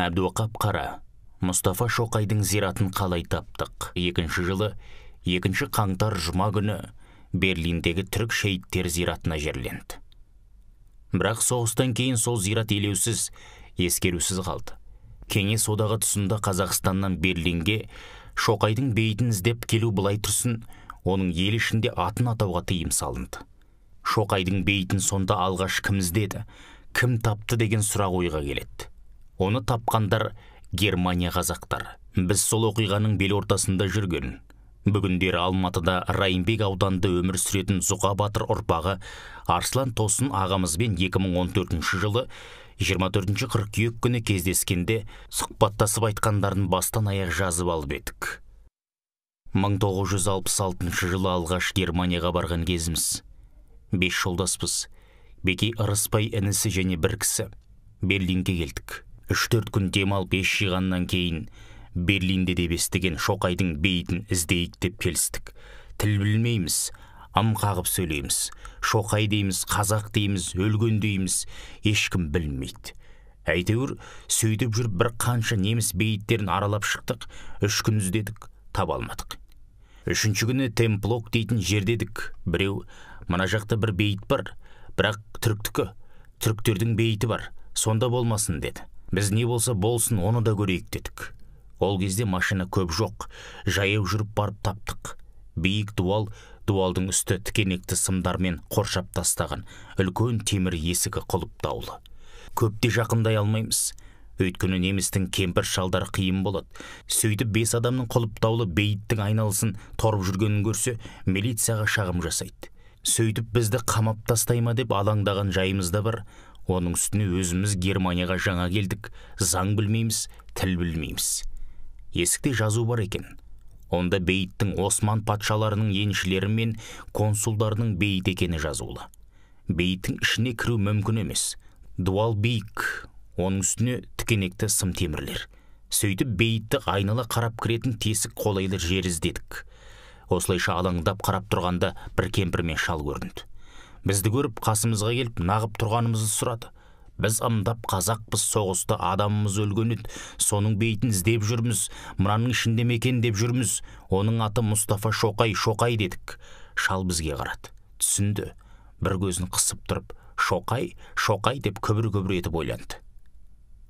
Әбдуақап қара, Мұстафа Шоқайдың зиратын қалай таптық? 2-ші жылы 2 қаңтар жұма күні Берлиндегі түрік шейіттер зиратына жерленді. Бірақ соғыстан кейін сол зират елеусіз, ескерусіз қалды. Кеңес одағы тұсында Қазақстаннан Берлинге Шоқайдың бейітін іздеп келу былай тұрсын, оның ел ішінде атын атауға тыйым салынды. Шоқайдың бейітін сонда алғаш кім іздеді, кім тапты деген сұрақ ойға келеді. Оны тапқандар Германия қазақтары. Біз сол оқиғаның бел ортасында жүрген. Бүгіндері Алматыда Райымбек ауданында өмір сүретін Зұқа Батыр ұрпағы Арслан Тосын ағамызбен 2014 жылы 24 қыркүйек күні кездескенде сұхбаттасып айтқандарын бастан аяқ жазып алып едік. 1966 жылы алғаш Германияға барған кезіміз. 5 жолдаспыз. Бекей Ырыспай інісі және бір кісі. Берлинге келдік. 3-4 күн демалып ес жиғаннан кейін Берлинде деп естіген Шоқайдың бейітін іздейік деп келістік. Тіл білмейміз, ам қағып сөйлейміз. Шоқай дейміз, қазақ дейміз, өлген дейміз, ешкім білмейді. Әйтеуір сөйтіп жүріп бір қанша неміс бейіттерін аралап шықтық. 3 күн іздедік, таба алмадық. 3-ші күні Темплок дейтін жердедік. Біреу, мына жақта бір бейіт бар, бірақ түріктікі, түріктердің бейіті бар, сонда болмасын деді. Біз не болса болсын, оны да көрейік дедік. Ол кезде машина көп жоқ, жаяу жүріп барып таптық. Биік дуал, дуалдың үсті тікенекті сымдармен қоршап тастаған, үлкен темір есігі құлыптаулы. Көпте жақындай алмаймыз. Өйткені немістің кемпір шалдары қиын болады. Сөйтіп 5 адамның құлыптаулы бейіттің айналысын торып жүргенін көрсе, милицияға шағым жасайды. Сөйтіп бізді қамап тастайма деп алаңдаған жайымыз да бар. Оның үстіне өзіміз Германияға жаңа келдік. Заң білмейміз, тіл білмейміз. Есікте жазу бар екен. Онда бейіттің Осман патшаларының еншілері мен консулдарының бейіт екені жазулы. Бейіттің ішіне кіру мүмкін емес. Дуал биік, оның үстіне тікенекті сым темірлер. Сөйтіп бейітті айнала қарап кіретін тесік қолайлы жер іздедік. Осылайша алаңдап қарап тұрғанда бір кемпір мен шал көрінді. Бізді көріп қасымызға келіп нағып тұрғанымызды сұрады. Біз ымдап қазақпыз, соғыста адамымыз өлген еді, соның бейітін іздеп жүрміз, мынаның ішінде мекен деп жүрміз. Оның аты Мұстафа Шоқай, Шоқай дедік. Шал бізге қарады, түсінді. Бір көзін қысып тұрып, Шоқай, Шоқай деп күбір-күбір етіп ойланды.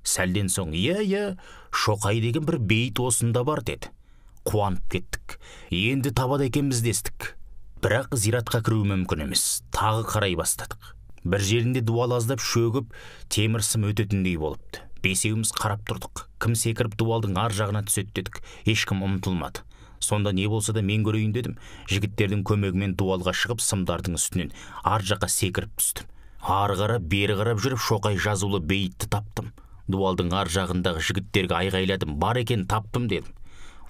Сәлден соң, иә, Шоқай деген бір бейіт осында бар деді. Қуанып кеттік. Енді табады екенбіз дестік. Бірақ зиратқа кіру мүмкін емес. Тағы қарай бастадық. Бір жерінде дуал аздап шөгіп, темір сым өтетіндей болыпты. 5-еуіміз қарап тұрдық. Кім секіріп дуалдың ар жағына түсет дедік. Ешкім ұмтылмады. Сонда не болса да мен көрейін дедім. Жігіттердің көмегімен дуалға шығып, сымдардың үстінен ар жаққа секіріп түстім. Ары қарап, бері қарап жүріп, Шоқай жазулы бейітті таптым. Дуалдың ар жағындағы жігіттерге айғайладым. Бар екен, таптым дедім.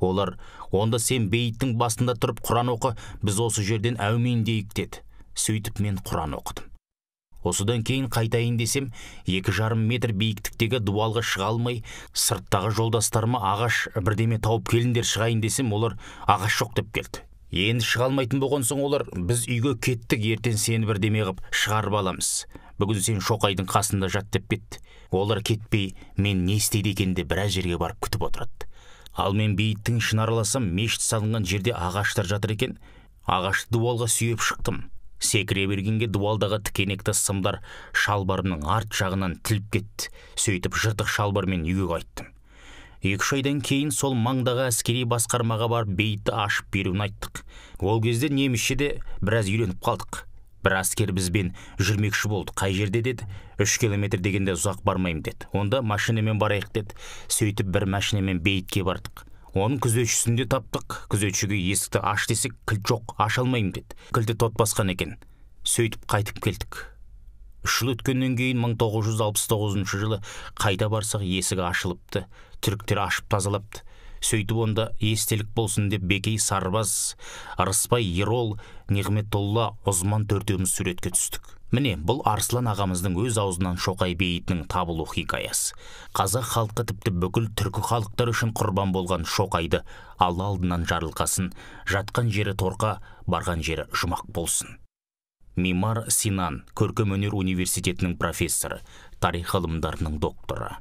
Олар, онда сен бейіттің басында тұрып Құран оқы, біз осы жерден әумин дейік деді. Сөйтіп мен Құран оқыдым. Осыдан кейін қайтайын десем, 2,5 метр биіктіктегі дуалға шыға алмай, сырттағы жолдастарыма ағаш бірдеме тауып келіндер шығайын десем, олар ағаш жоқ деп келді. Енді шыға алмайтын болған соң олар, біз үйге кеттік, ертең сені бірдеме қып шығарып аламыз. Бүгін сен Шоқайдың қасында жат деп кетті. Олар кетпей, мен не істейді екен де біраз жерге барып күтіп отырады. Ал мен бейіттің ішін араласам, мешіт салынған жерде ағаштар жатыр екен. Ағашты дуалға сүйеп шықтым. Секіре бергенге дуалдағы тікенекті сымдар шалбарымның арт жағынан тіліп кетті. Сөйтіп жыртық шалбармен үйге қайттым. 2-3 айдан кейін сол маңдағы әскери басқармаға барып бейітті ашып беруін айттық. Ол кезде немісшеде біраз үйреніп қалдық. Бір әскер бізбен жүрмекші болды. Қай жерде деді? 3 километр дегенде ұзақ бармайым деді. Онда машинамен барайық деді. Сөйтіп бір машинамен бейітке бардық. Оның күзетшісінде таптық. Күзетшіге есікті аш десек, кілт жоқ, аша алмайым деді. Кілті тот басқан екен. Сөйтіп қайтып келдік. 3 жыл өткеннен кейін 1969 жылы қайта барсақ есігі ашылыпты. Түріктер ашып тазалапты. Сөйтіп онда естелік болсын деп Бекей Сарбаз, Ырыспай, Ерол, Нығметолла, Осман 4-еуміз суретке түстік. Міне, бұл Арслан ағамыздың өз аузынан Шоқай бейітінің табылу хикаясы. Қазақ халқы тіпті бүкіл түркі халықтар үшін құрбан болған Шоқайды Алла алдынан жарылқасын, жатқан жері торқа, барған жері жұмақ болсын. Мимар Синан, Көркемөнер университетінің профессоры, тарих ғылымдарының докторы.